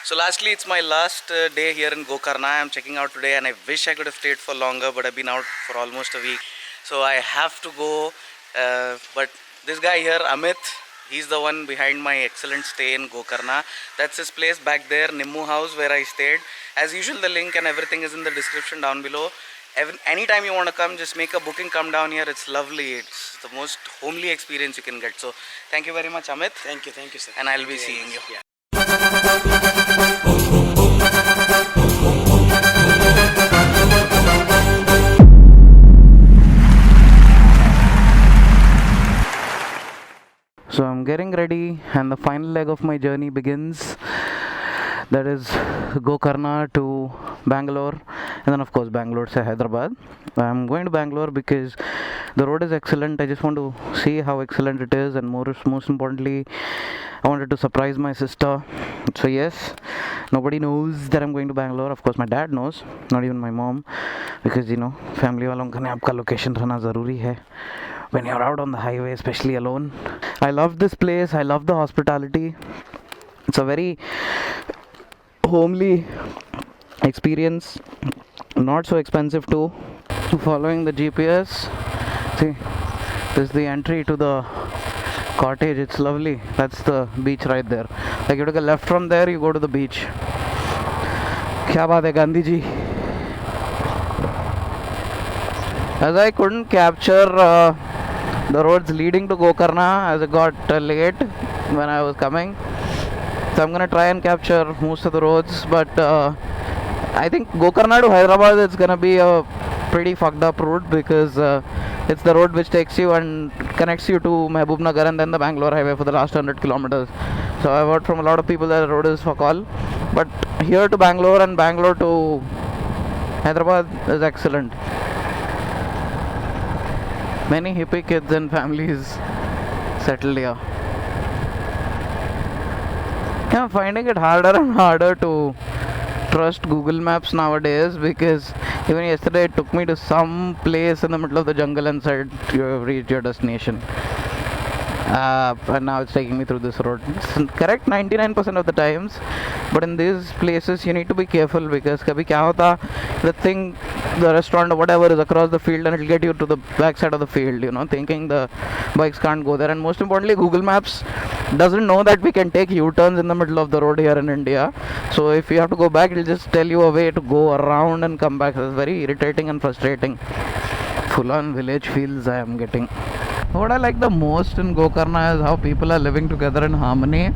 So lastly, it's my last day here in Gokarna. I'm checking out today and I wish I could have stayed for longer, but I've been out for almost a week. So I have to go. But this guy here, Amit, he's the one behind my excellent stay in Gokarna. That's his place back there, Nimmu House, where I stayed. As usual, the link and everything is in the description down below. Anytime you want to come, just make a booking, come down here. It's lovely. It's the most homely experience you can get. So thank you very much, Amit. Thank you, sir. And I'll be seeing you. Yeah. So I'm getting ready and the final leg of my journey begins. That is Gokarna to Bangalore and then of course Bangalore to Hyderabad. I'm going to Bangalore because the road is excellent. I just want to see how excellent it is, and most importantly, I wanted to surprise my sister. So yes, nobody knows that I'm going to Bangalore. Of course my dad knows, not even my mom, because family walon ka aapka location रहना ज़रूरी है when you're out on the highway, especially alone. I love this place. I love the hospitality. It's a very homely experience, not so expensive too. Following the GPS, see, this is the entry to the cottage. It's lovely. That's the beach right there. Like you take a left from there, you go to the beach. Kya baat hai, Gandhi ji. As I couldn't capture the roads leading to Gokarna as it got late when I was coming, so I'm gonna try and capture most of the roads, but I think Gokarna to Hyderabad it's gonna be a pretty fucked up route because it's the road which takes you and connects you to Mehboob Nagar and then the Bangalore highway for the last 100 kilometers. So I've heard from a lot of people that the road is fuck all, but here to Bangalore and Bangalore to Hyderabad is excellent. Many hippie kids and families settled here. I'm finding it harder and harder to trust Google Maps nowadays, because even yesterday it took me to some place in the middle of the jungle and said you have reached your destination. And now it's taking me through this road. It's correct 99% of the times, but in these places you need to be careful because kabhi kya hota, the restaurant or whatever is across the field and it'll get you to the back side of the field, thinking the bikes can't go there. And most importantly, Google Maps doesn't know that we can take U-turns in the middle of the road here in India. So if you have to go back, it'll just tell you a way to go around and come back. It's very irritating and frustrating. Full on village feels I am getting. What I like the most in Gokarna is how people are living together in harmony,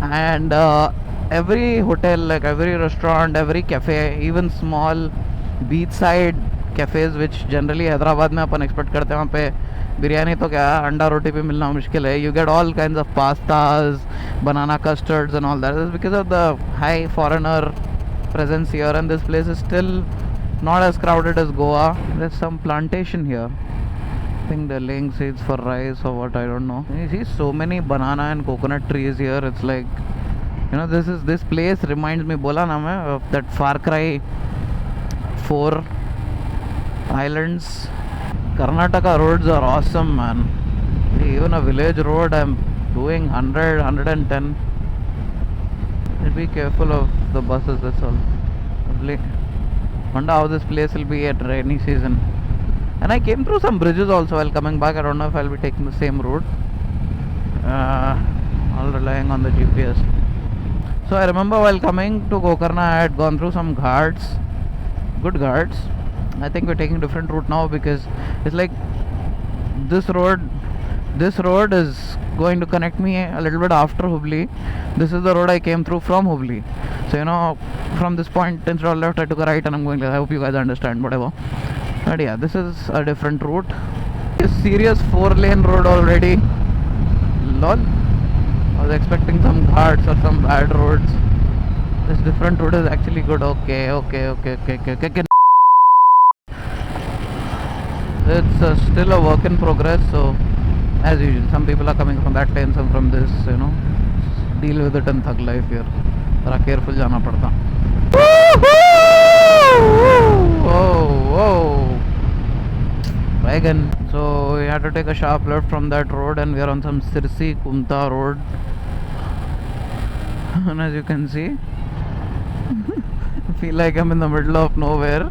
and every hotel, like every restaurant, every cafe, even small beachside cafes which generally Hyderabad में अपन expect करते हैं, वहाँ पे बिरयानी तो क्या अंडा रोटी पे मिलना मुश्किल है. You get all kinds of pastas, banana custards and all that. It's because of the high foreigner presence here, and this place is still not as crowded as Goa. There's some plantation here. I think they're laying seeds for rice or what, I don't know. You see so many banana and coconut trees here. It's like, this place reminds me, bola na main, of that Far Cry 4 Islands. Karnataka roads are awesome, man. Even a village road I'm doing 100, 110. Be careful of the buses, that's all. Lovely. Wonder how this place will be at rainy season. And I came through some bridges also while coming back. I don't know if I'll be taking the same route. All relying on the GPS. So I remember while coming to Gokarna, I had gone through some ghats, good ghats. I think we're taking a different route now because it's like this road is going to connect me a little bit after Hubli. This is the road I came through from Hubli. So from this point instead of left I took a right, and I'm going I hope you guys understand, whatever. But yeah, this is a different route. It's serious 4-lane road already. Lol. I was expecting some ghats or some bad roads. This different road is actually good. Okay. It's still a work in progress. So as usual, some people are coming from that lane, some from this. Deal with it in thug life here. Thora careful jana padta. Whoa. Wagon. So we had to take a sharp left from that road, and we are on some Sirsi Kumta road. And as you can see, I feel like I'm in the middle of nowhere.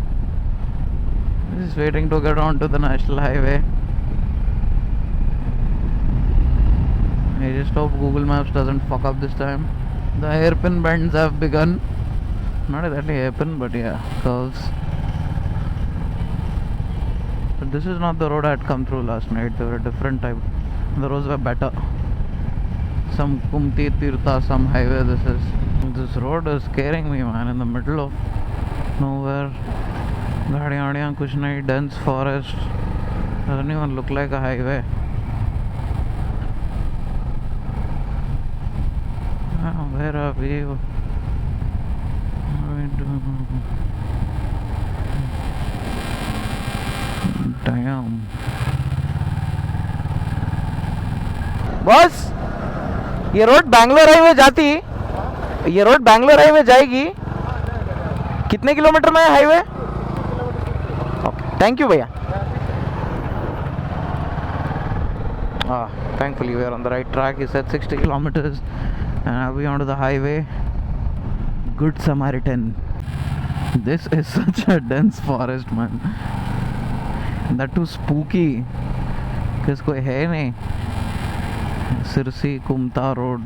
Just waiting to get onto the national highway. I just hope Google Maps doesn't fuck up this time. The hairpin bends have begun. Not exactly hairpin, but yeah, curves. But this is not the road I had come through last night. They were a different type. The roads were better. Some Kumti Tirtha, some highway this is. This road is scaring me, man. In the middle of nowhere. Gaadiyan kuch nahi, dense forest. Doesn't even look like a highway. Where are we? Damn. बस ये road Bangalore highway जाती, ये road Bangalore highway जाएगी. कितने kilometre में है highway? Okay, thank you भैया. Thankfully we are on the right track. He said 60 kilometers and I'll be onto the highway. Good Samaritan. This is such a dense forest, man. That too spooky. Because कोई है नहीं. Sirsi Kumta Road.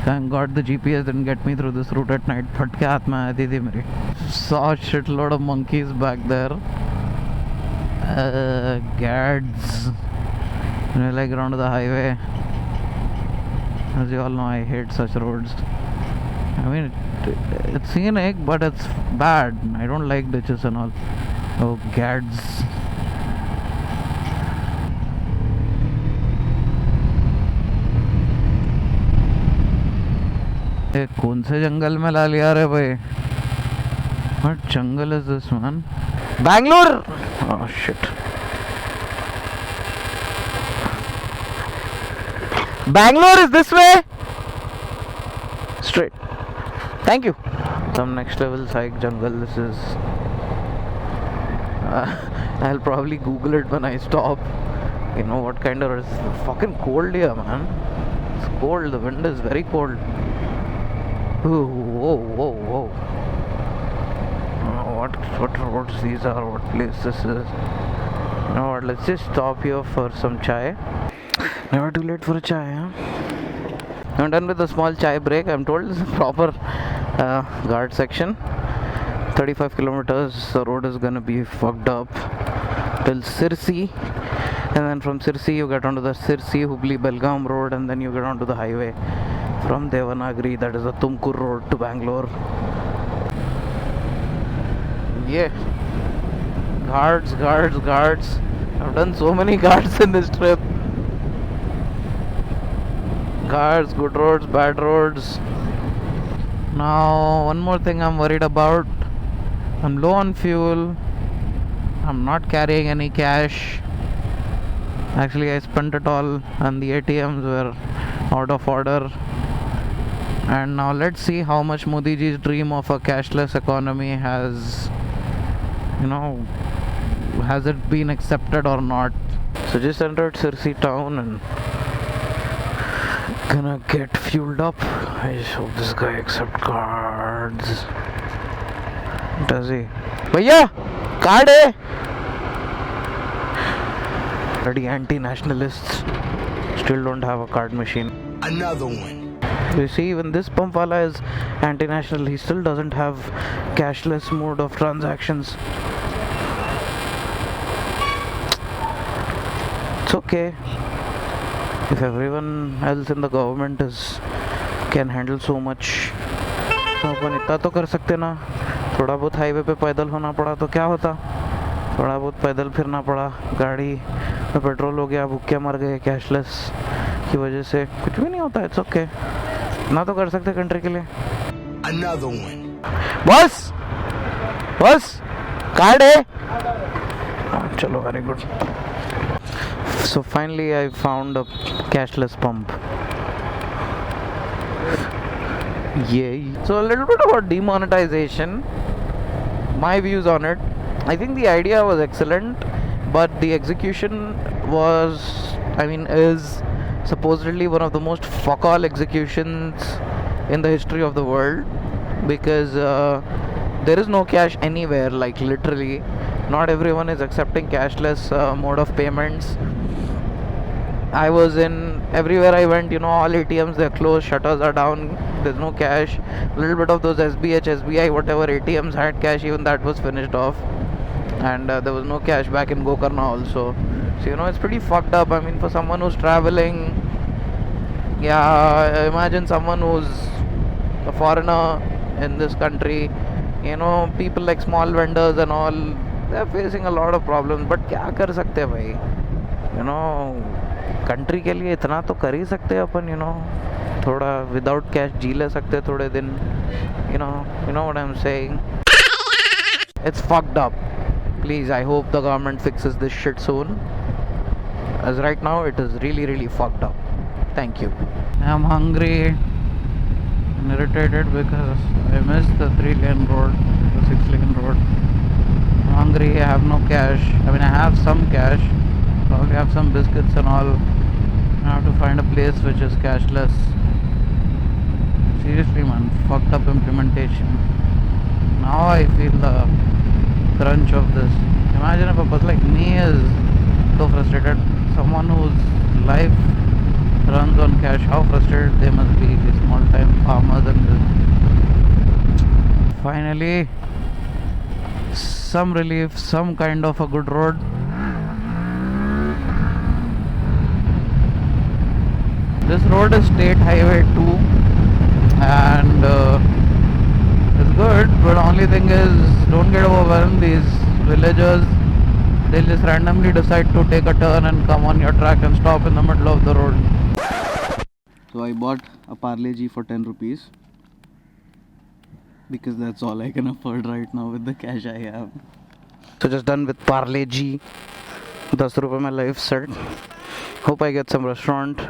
Thank God the GPS didn't get me through this route at night. फट के हाथ में आती थी मेरी. Saw a shitload of monkeys back there. Gads. Like around the highway. As you all know, I hate such roads. I mean, it's scenic, but it's bad. I don't like ditches and all. Oh, gads. ये कौन से जंगल में ला लिया रे भाई? What jungle is this, man? Bangalore! Oh shit. Bangalore is this way. Straight. Thank you. Some next level psych jungle. This is. I'll probably Google it when I stop. You know what kind of? It's fucking cold here, man. It's cold. The wind is very cold. Ooh, whoa, whoa, whoa. What roads these are? What place this is? You know what? Let's just stop here for some chai. Never too late for a chai, huh? I'm done with a small chai break. I'm told this is a proper guard section. 35 kilometers. The road is gonna be fucked up till Sirsi, and then from Sirsi you get onto the Sirsi Hubli Belgaum road, and then you get onto the highway from Devanagari. That is the Tumkur road to Bangalore. Yeah. Guards. I've done so many guards in this trip. Guards, good roads, bad roads. Now, one more thing I'm worried about. I'm low on fuel. I'm not carrying any cash. Actually, I spent it all and the ATMs were out of order. And now let's see how much Modi ji's dream of a cashless economy has, has it been accepted or not. So just entered Sirsi town and gonna get fueled up. I just hope this guy accepts cards. Does he? Bhaiya, card hai? Already anti-nationalists still don't have a card machine. Another one. You see, even this pump wala is anti-national. He still doesn't have cashless mode of transactions. It's okay. If everyone else in the government can handle so much, तो अपन इतना तो कर सकते ना. थोड़ा बहुत highway पे पैदल होना पड़ा तो क्या होता, थोड़ा बहुत पैदल फिरना पड़ा, गाड़ी में पेट्रोल हो गया, भूखे मर गए कैशलेस की वजह से, कुछ भी नहीं होता. It's okay. ना तो कर सकते कंट्री के लिए. Another one. बस कार्ड है. चलो, very good. So finally I found a cashless pump. Yay. So a little bit about demonetization. My views on it. I think the idea was excellent, but the execution is supposedly one of the most fuck all executions in the history of the world, because there is no cash anywhere, like literally not everyone is accepting cashless mode of payments. I was in everywhere I went, all ATMs, they're closed, shutters are down, there's no cash. A little bit of those SBH, SBI, whatever ATMs had cash, even that was finished off. And there was no cash back in Gokarna also. So, it's pretty fucked up. I mean, for someone who's traveling, yeah, imagine someone who's a foreigner in this country, people like small vendors and all, they're facing a lot of problems. But क्या कर सकते हैं भाई, country के लिए इतना तो कर ही सकते हैं अपन, थोड़ा विदाउट कैश जी ले सकते हैं थोड़े दिन, you know what I'm saying. It's fucked up. Please, I hope the government fixes this shit soon, as right now it is really really fucked up. Thank you. I'm hungry and irritated because I missed the 3-lane road, the 6-lane road. I'm hungry, I have no cash. I mean, I have some cash, probably have some biscuits and all. I have to find a place which is cashless. Seriously man, fucked up implementation. Now I feel the crunch of this. Imagine if a person like me is so frustrated. Someone whose life runs on cash, how frustrated they must be, the small time farmers and this. Finally, some relief, some kind of a good road. This road is State Highway 2 and it's good, but the only thing is, don't get overwhelmed. These villagers, they'll just randomly decide to take a turn and come on your track and stop in the middle of the road. So I bought a Parle G for 10 rupees because that's all I can afford right now with the cash I have. So just done with Parle G. 10 rupees my life set. Hope I get some restaurant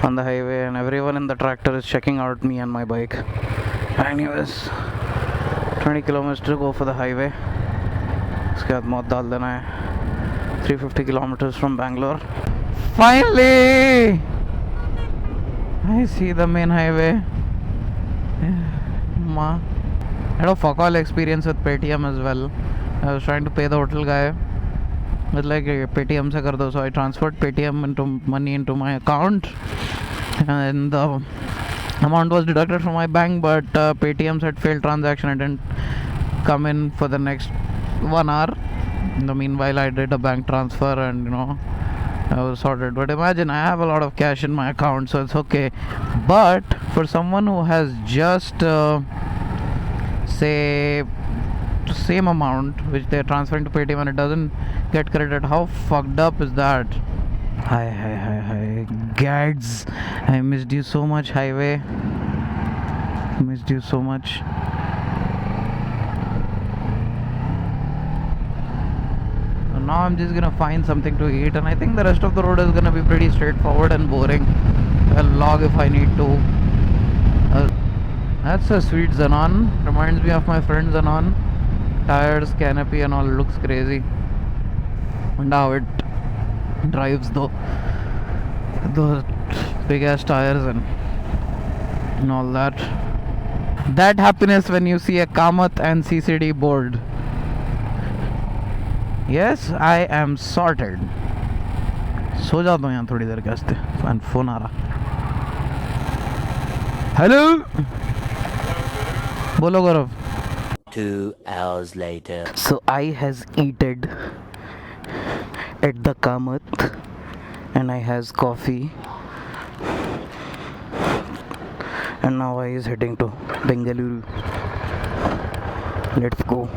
on the highway and everyone in the tractor is checking out me and my bike. Anyways, 20 kilometers to go for the highway. उसके बाद मौत डाल देना है. 350 kilometers from Bangalore. Finally, I see the main highway. Ma, I had a fuck all experience with Paytm as well. I was trying to pay the hotel guy. It's like Paytm se kar do, so I transferred Paytm money into my account, and the amount was deducted from my bank, but Paytm said failed transaction. It didn't come in for the next 1 hour. In the meanwhile, I did a bank transfer and I was sorted. But imagine, I have a lot of cash in my account, so it's okay. But for someone who has just say same amount which they're transferring to Paytm and it doesn't get credited, how fucked up is that? Hi Gads, I missed you so much, highway. Missed you so much. So now I'm just gonna find something to eat, and I think the rest of the road is gonna be pretty straightforward and boring. I'll log if I need to. That's a sweet Zanon. Reminds me of my friend Zanon. Tires, canopy and all, looks crazy. And how it drives though. Those big ass tires and all that. That happiness when you see a Kamath and CCD board. Yes, I am sorted. सो जाता हूँ यहाँ थोड़ी देर के वास्ते. And phone आ रहा. Hello. बोलो गौरव. 2 hours later. So I has eaten at the Kamath and I has coffee, and now I is heading to Bengaluru. Let's go.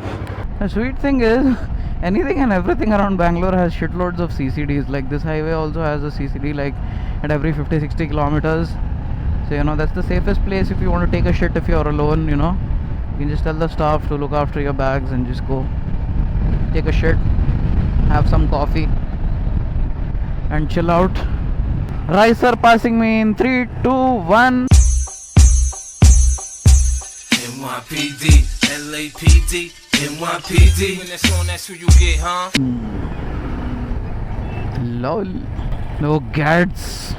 The sweet thing is, anything and everything around Bangalore has shitloads of CCDs. Like this highway also has a CCD like at every 50-60 kilometers. So that's the safest place if you want to take a shit if you're alone. You can just tell the staff to look after your bags and just go take a shit, have some coffee and chill out. Rice are passing me in 3, 2, 1. NYPD, LAPD, NYPD. When that's on, that's who you get, huh? Lol. No Gads.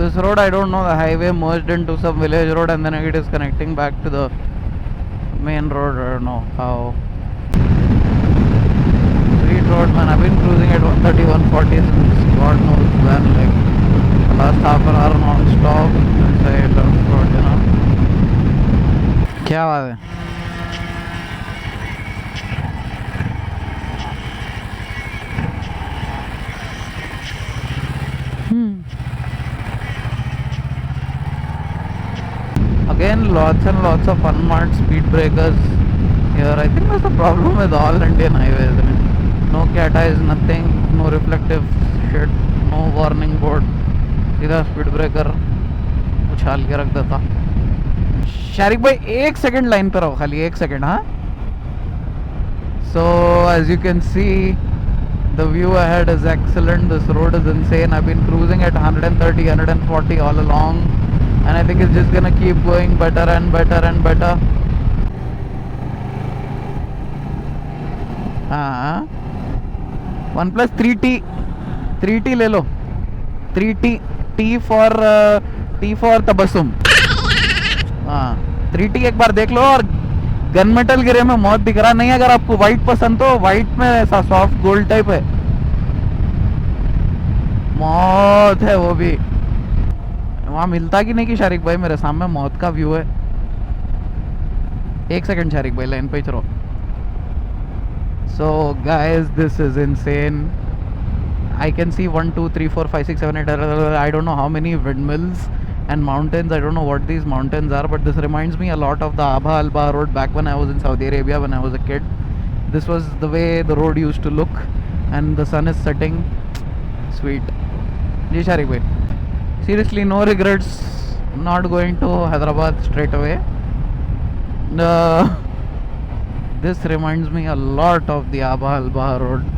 This road, I don't know, the highway merged into some village road and then it is connecting back to the main road. I don't know how. Sweet road, man. I've been cruising at 130, 140 since God knows when. Like the last half an hour non-stop inside the road, you know. क्या बात है? Again, lots and lots of unmarked speed breakers here. I think that's the problem with all Indian highways. I mean, no cat eyes, nothing, no reflective shit, no warning board. सीधा speed breaker उछाल के रख देता. शारिक भाई एक second line पर रहो, खाली एक सेकंड. हाँ, so as you can see, the view ahead is excellent. This road is insane. I've been cruising at 130, 140 all along, and I think it's just gonna keep going better and better and better. हाँ, OnePlus 3T ले लो. 3T, T for Tabassum. हाँ, 3T एक बार देख लो. और gun metal गिरे में मौत दिख रहा नहीं. अगर आपको वाइट पसंद तो वाइट में ऐसा सॉफ्ट गोल्ड टाइप है, मौत है वो भी. वहाँ मिलता कि नहीं कि शारिक भाई मेरे सामने मौत का व्यू है. एक सेकंड शारिक भाई लाइन पे चलो. So guys, this is insane. I can see 1, 2, 3, 4, 5, 6, 7, 8. I don't know how many windmills and mountains. I don't know what these mountains are, but this reminds me a lot of the Abha Alba road back when I was in Saudi Arabia when I was a kid. This was the way the road used to look, and the sun is setting. Sweet. Ji Sharik bhai, seriously, no regrets not going to Hyderabad straight away. This reminds me a lot of the Abha Alba road.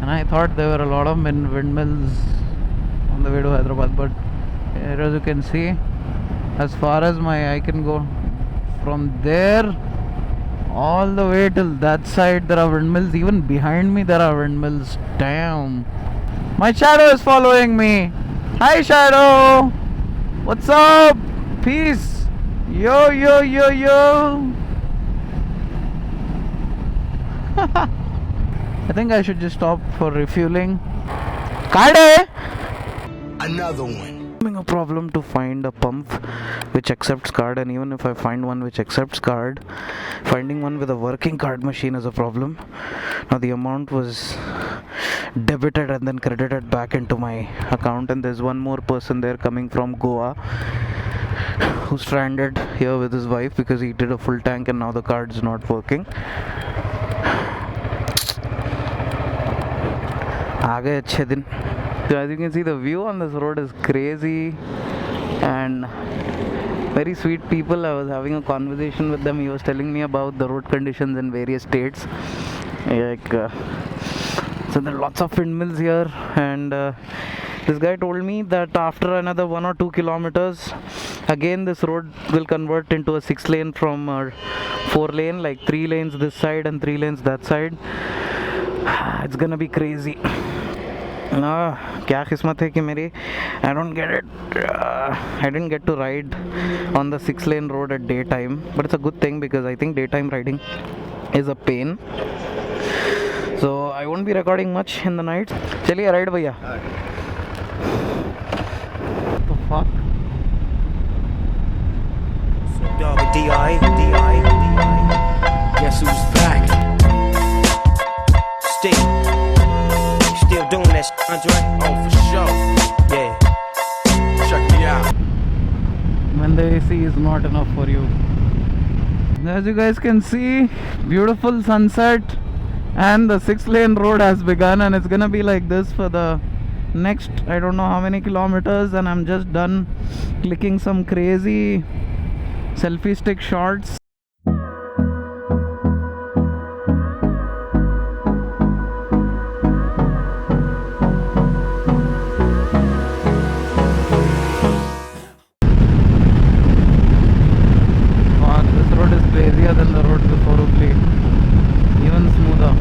And I thought there were a lot of windmills on the way to Hyderabad, but here, as you can see, as far as my eye can go, from there all the way till that side there are windmills. Even behind me there are windmills. Damn, my shadow is following me. Hi Shadow, what's up? Peace. Yo yo yo yo. I think I should just stop for refueling. Kade! Another one. A problem to find a pump which accepts card, and even if I find one which accepts card, finding one with a working card machine is a problem. Now the amount was debited and then credited back into my account, and there's one more person there coming from Goa who's stranded here with his wife because he did a full tank and now the card's not working. आगे अच्छे दिन. So as you can see, the view on this road is crazy and very sweet people. I was having a conversation with them. He was telling me about the road conditions in various states. Like, so there are lots of windmills here, and this guy told me that after another 1 or 2 kilometers, again this road will convert into a 6 lane from 4 lane, like 3 lanes this side and 3 lanes that side. It's gonna be crazy. क्या किस्मत है कि मेरी I didn't get to ride on the 6 lane road at daytime, but it's a good thing because I think daytime riding is a pain, so I won't be recording much in the night. चलिए ride भैया. What the fuck? Dog D.I. Guess who's back? Still doing that shit, Andre? Oh, for sure. Yeah. Check me out. When the AC is not enough for you. As you guys can see, beautiful sunset, and the 6 lane road has begun, and it's gonna be like this for the next I don't know how many kilometers, and I'm just done clicking some crazy selfie stick shots. Than the road before Hubli, even smoother.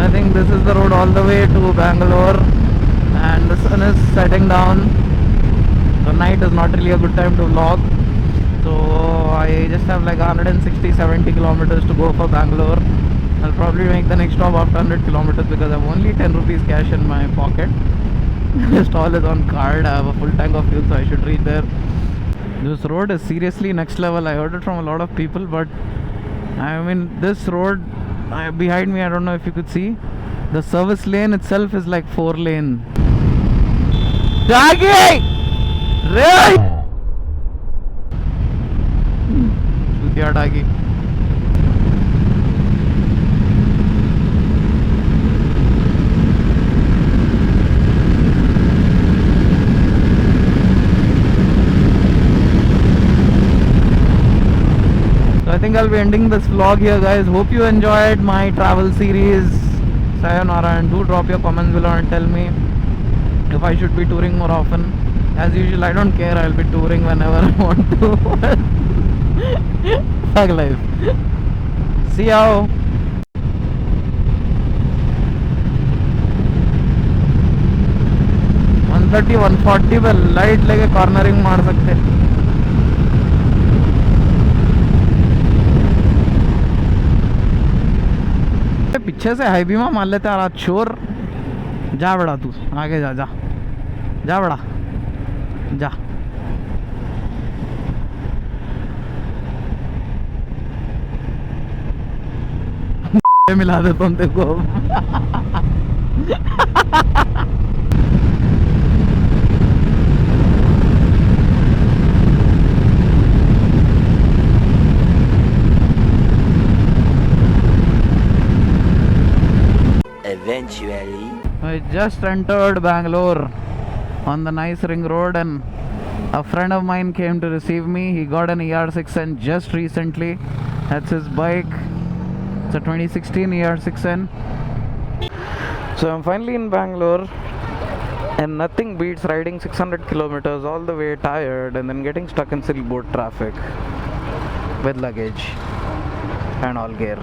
I think think this is the road all the way to Bangalore, and the sun is setting down. The night is not really a good time to vlog, so I just have like 160-70 kilometers to go for Bangalore. I'll probably make the next stop after 100 kilometers because I have only 10 rupees cash in my pocket. Just all is on card. I have a full tank of fuel, so I should reach there. This road is seriously next level. I heard it from a lot of people, but I mean, this road behind me, I don't know if you could see, the service lane itself is like 4 lane. Dagi! Ray! Chutiya Dagi. I think I'll be ending this vlog here, guys. Hope you enjoyed my travel series. Sayonara, and do drop your comments below and tell me if I should be touring more often. As usual, I don't care. I'll be touring whenever I want to. Fuck life. See ya. 130-140 पे light लेके cornering मार सकते. पीछे से high बीमा मार लेते यार चोर. जा बड़ा तू आगे जा जा जा बड़ा जा. मिला देता हूँ तेरे को. Eventually. I just entered Bangalore on the nice ring road, and a friend of mine came to receive me. He got an ER6N just recently. That's his bike. It's a 2016 ER6N. So I'm finally in Bangalore, and nothing beats riding 600 kilometers all the way tired and then getting stuck in silk boat traffic with luggage and all gear.